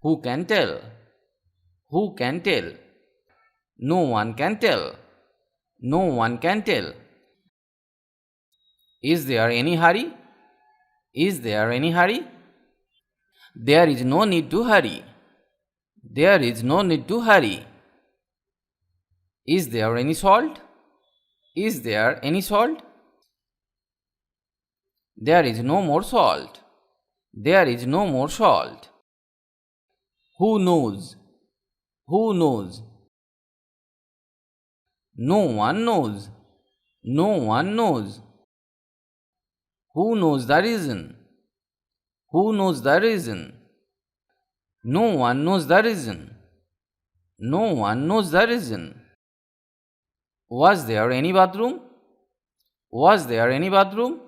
Who can tell? Who can tell? No one can tell. No one can tell. Is there any hurry? Is there any hurry? There is no need to hurry. There is no need to hurry. Is there any salt? Is there any salt? There is no more salt. There is no more salt. Who knows? Who knows? No one knows. No one knows. Who knows the reason? Who knows the reason? No one knows the reason. No one knows the reason. Was there any bathroom? Was there any bathroom?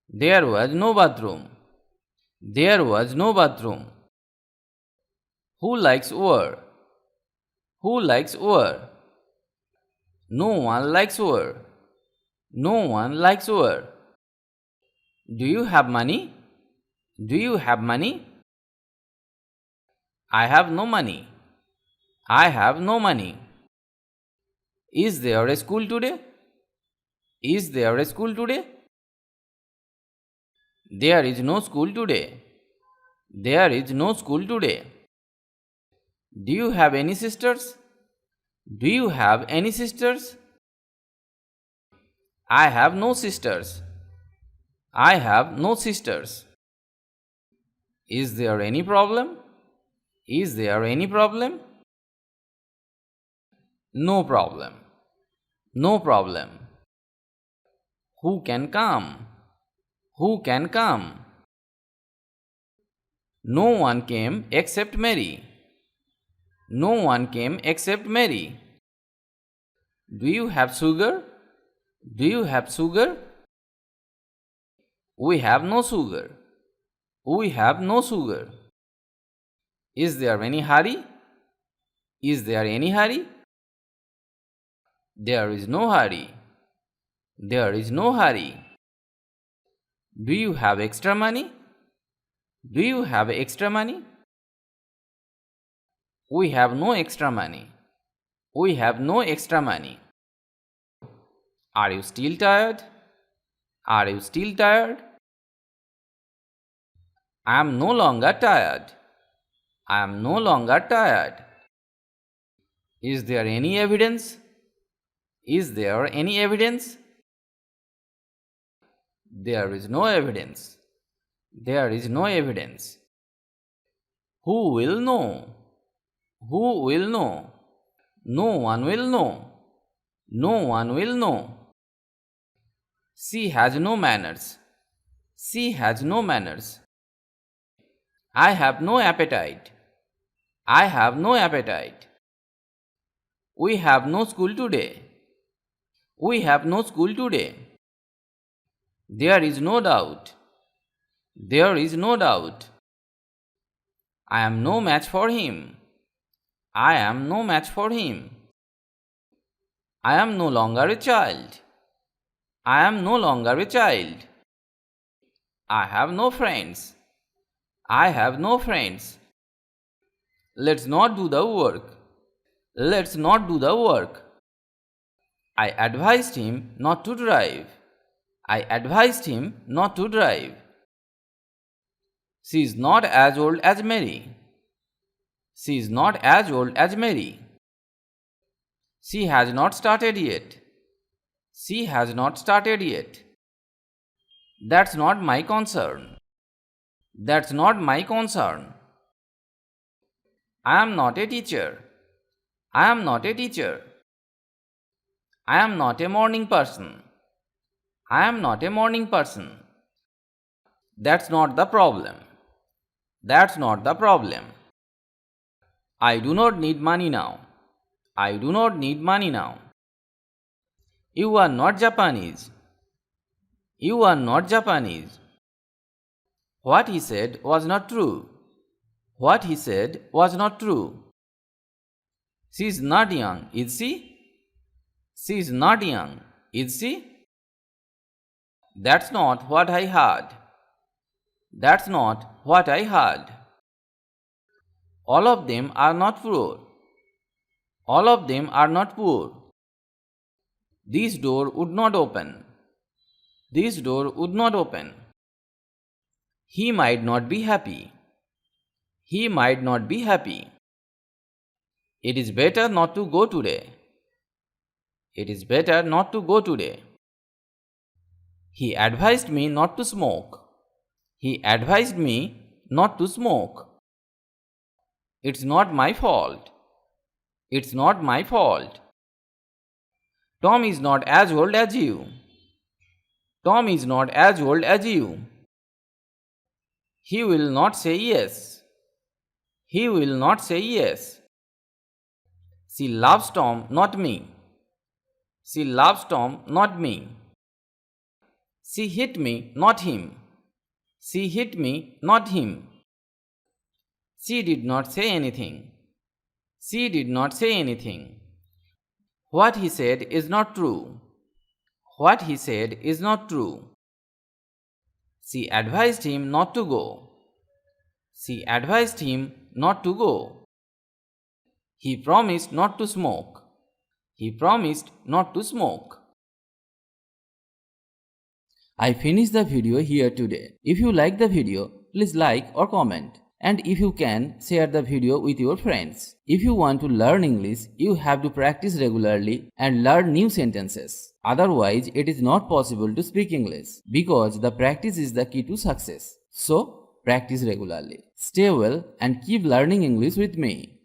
There was no bathroom. There was no bathroom. Who likes war? Who likes war? No one likes war. No one likes war. Do you have money? Do you have money? I have no money. I have no money. Is there a school today? Is there a school today? There is no school today. There is no school today. Do you have any sisters? Do you have any sisters? I have no sisters. I have no sisters. Is there any problem? Is there any problem? No problem. No problem. Who can come? Who can come? No one came except Mary. No one came except Mary. Do you have sugar? Do you have sugar? We have no sugar. We have no sugar. Is there any hurry? Is there any hurry? There is no hurry. There is no hurry. Do you have extra money? Do you have extra money? We have no extra money. We have no extra money. Are you still tired? Are you still tired? I am no longer tired. I am no longer tired. Is there any evidence? Is there any evidence? There is no evidence. There is no evidence. Who will know? Who will know? No one will know. No one will know. She has no manners. She has no manners. I have no appetite. I have no appetite. We have no school today. We have no school today. There is no doubt. There is no doubt. I am no match for him. I am no match for him. I am no longer a child. I am no longer a child. I have no friends. I have no friends. Let's not do the work. Let's not do the work. I advised him not to drive. I advised him not to drive. She is not as old as Mary. She is not as old as Mary. She has not started yet. She has not started yet. That's not my concern. That's not my concern. I am not a teacher. I am not a teacher. I am not a morning person. I am not a morning person. That's not the problem. That's not the problem. I do not need money now. I do not need money now. You are not Japanese. You are not Japanese. What he said was not true. What he said was not true. She is not young, is she? She is not young, is she? That's not what I heard. That's not what I heard. All of them are not poor. All of them are not poor. This door would not open. This door would not open. He might not be happy. He might not be happy. It is better not to go today. It is better not to go today. He advised me not to smoke. He advised me not to smoke. It's not my fault. It's not my fault. Tom is not as old as you. Tom is not as old as you. He will not say yes. He will not say yes. She loves Tom, not me. She loves Tom, not me. She hit me, not him. She hit me, not him. She did not say anything. She did not say anything. What he said is not true. What he said is not true. She advised him not to go. She advised him not to go. He promised not to smoke. He promised not to smoke. I finished the video here today. If you like the video, please like or comment. And if you can, share the video with your friends. If you want to learn English, you have to practice regularly and learn new sentences. Otherwise, it is not possible to speak English because the practice is the key to success. So, practice regularly. Stay well and keep learning English with me.